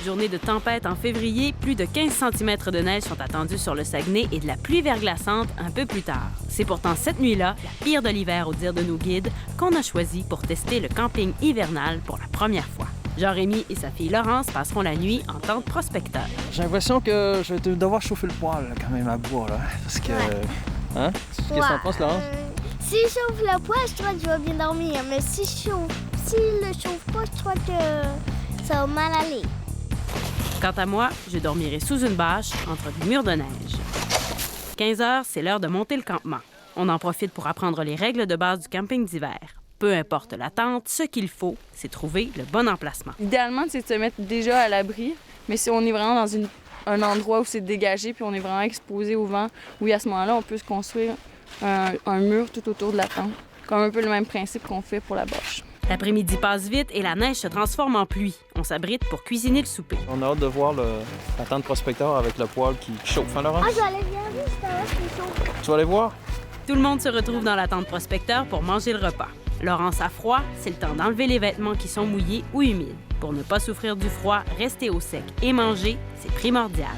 journée de tempête en février, plus de 15 cm de neige sont attendus sur le Saguenay et de la pluie verglaçante un peu plus tard. C'est pourtant cette nuit-là, la pire de l'hiver au dire de nos guides, qu'on a choisi pour tester le camping hivernal pour la première fois. Jean-Rémy et sa fille Laurence passeront la nuit en tente prospecteur. J'ai l'impression que je vais devoir chauffer le poêle quand même à bois, là, parce que... Hein? Qu'est-ce que t'en penses, Laurence? Si je chauffe le poêle, je crois que je vais bien dormir, mais si le chauffe pas, je crois que ça va mal aller. Quant à moi, je dormirai sous une bâche entre des murs de neige. 15 heures, c'est l'heure de monter le campement. On en profite pour apprendre les règles de base du camping d'hiver. Peu importe la tente, ce qu'il faut, c'est trouver le bon emplacement. Idéalement, c'est de se mettre déjà à l'abri, mais si on est vraiment dans un endroit où c'est dégagé puis on est vraiment exposé au vent, oui, à ce moment-là, on peut se construire un mur tout autour de la tente, comme un peu le même principe qu'on fait pour la bâche. L'après-midi passe vite et la neige se transforme en pluie. On s'abrite pour cuisiner le souper. On a hâte de voir la tente prospecteur avec le poêle qui chauffe, hein, Laurence? Ah, je vais aller regarder, c'est là qui chauffe. Tu vas aller voir? Tout le monde se retrouve dans la tente prospecteur pour manger le repas. Laurence a froid, c'est le temps d'enlever les vêtements qui sont mouillés ou humides. Pour ne pas souffrir du froid, rester au sec et manger, c'est primordial.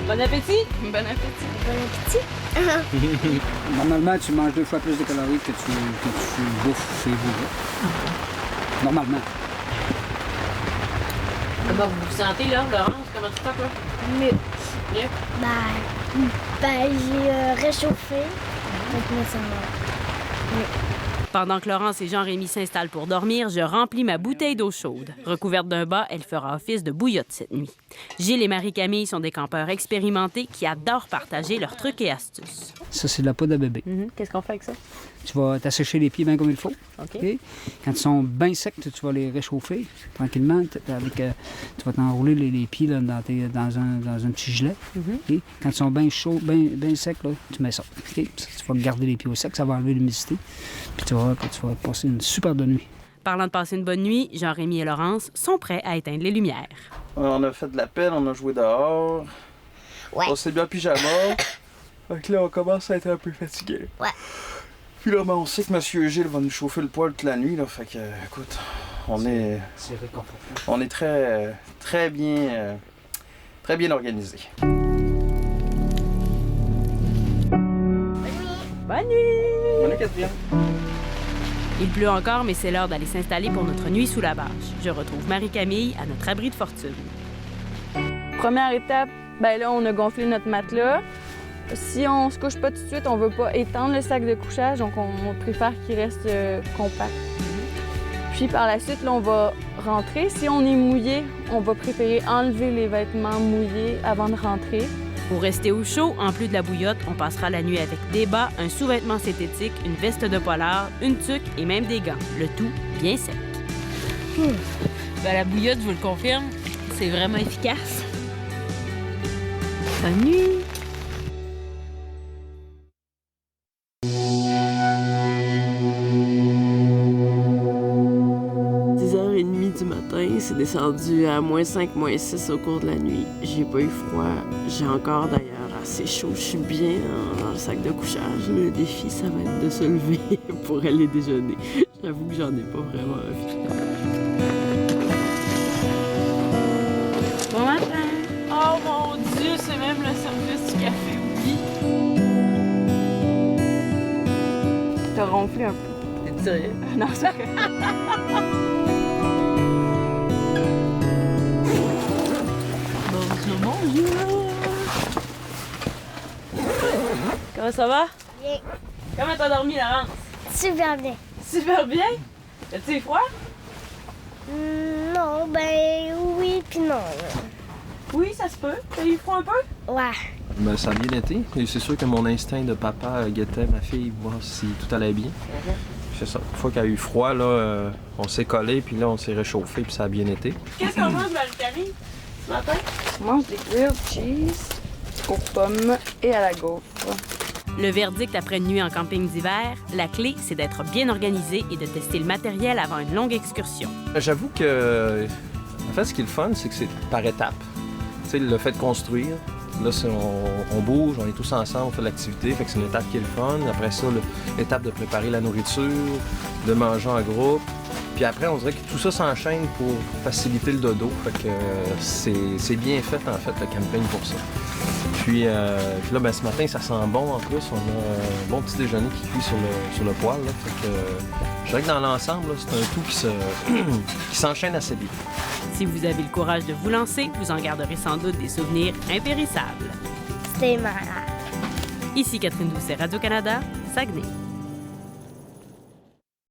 Bon appétit! Bon appétit! Bon appétit! Normalement, tu manges 2 fois plus de calories que tu bouffes chez vous. Là. Normalement. Comment vous vous sentez, là, Laurence? Comment tu fais, toi? Mieux. Mieux? J'ai réchauffé. Donc, moi, ça va mieux. Pendant que Laurence et Jean-Rémy s'installent pour dormir, je remplis ma bouteille d'eau chaude. Recouverte d'un bas, elle fera office de bouillotte cette nuit. Gilles et Marie-Camille sont des campeurs expérimentés qui adorent partager leurs trucs et astuces. Ça, c'est de la poudre à bébé. Qu'est-ce qu'on fait avec ça? Tu vas t'assécher les pieds bien comme il faut. OK. OK? Quand ils sont bien secs, tu vas les réchauffer tranquillement. Tu vas t'enrouler les pieds là, dans un petit gilet. OK? Quand ils sont bien chauds, bien secs, là, tu mets ça. OK? Tu vas garder les pieds au sec, ça va enlever l'humidité. Puis tu vas passer une super bonne nuit. Parlant de passer une bonne nuit, Jean-Rémy et Laurence sont prêts à éteindre les lumières. On a fait de la pelle, on a joué dehors. Ouais. On s'est bien en pyjama. Donc là, on commence à être un peu fatigué. Ouais. Puis là, on sait que M. Gilles va nous chauffer le poêle toute la nuit, là. Fait que, écoute, C'est réconfortant. on est très bien organisé. Bonne nuit! On est quatrième. Il pleut encore, mais c'est l'heure d'aller s'installer pour notre nuit sous la bâche. Je retrouve Marie-Camille à notre abri de fortune. Première étape, ben là, on a gonflé notre matelas. Si on se couche pas tout de suite, on veut pas étendre le sac de couchage, donc on préfère qu'il reste compact. Puis par la suite, là, on va rentrer. Si on est mouillé, on va préférer enlever les vêtements mouillés avant de rentrer. Pour rester au chaud, en plus de la bouillotte, on passera la nuit avec des bas, un sous-vêtement synthétique, une veste de polar, une tuque et même des gants. Le tout bien sec. Ben, la bouillotte, je vous le confirme, c'est vraiment efficace. Bonne nuit! Du matin, c'est descendu à -5, -6 au cours de la nuit. J'ai pas eu froid. J'ai encore d'ailleurs assez chaud. Je suis bien dans le sac de couchage. Le défi, ça va être de se lever pour aller déjeuner. J'avoue que j'en ai pas vraiment envie. Bon matin! Oh mon Dieu, c'est même le service du café, oui. T'as ronflé un peu. C'est sérieux? Non, c'est vrai. Bonjour! Comment ça va? Bien. Comment t'as dormi, Laurence? Super bien. Super bien! As-tu froid? Non, oui puis non. Oui, ça se peut. T'as eu froid un peu? Ouais. Ben, ça a bien été. Et c'est sûr que mon instinct de papa guettait ma fille, voir si tout allait bien. C'est ça. Une fois qu'il y a eu froid, là, on s'est collé, puis là, on s'est réchauffé, puis ça a bien été. Qu'est-ce qu'on mange, Marie-Camille, ce matin? On mange des grilled cheese aux pommes et à la gaufre. Le verdict après une nuit en camping d'hiver, la clé, c'est d'être bien organisé et de tester le matériel avant une longue excursion. J'avoue que, en fait, ce qui est le fun, c'est que c'est par étapes. Tu sais, le fait de construire, là, on bouge, on est tous ensemble, on fait de l'activité, fait que c'est une étape qui est le fun. Après ça, l'étape de préparer la nourriture, de manger en groupe. Puis après, on dirait que tout ça s'enchaîne pour faciliter le dodo. Fait que c'est bien fait, en fait, le camping pour ça. Puis là, ben, ce matin, ça sent bon en plus. On a un bon petit déjeuner qui cuit sur le poêle. Là. Fait que je dirais que dans l'ensemble, là, c'est un tout qui s'enchaîne assez bien. Si vous avez le courage de vous lancer, vous en garderez sans doute des souvenirs impérissables. C'était malade. Ici Catherine Doucet, Radio-Canada, Saguenay.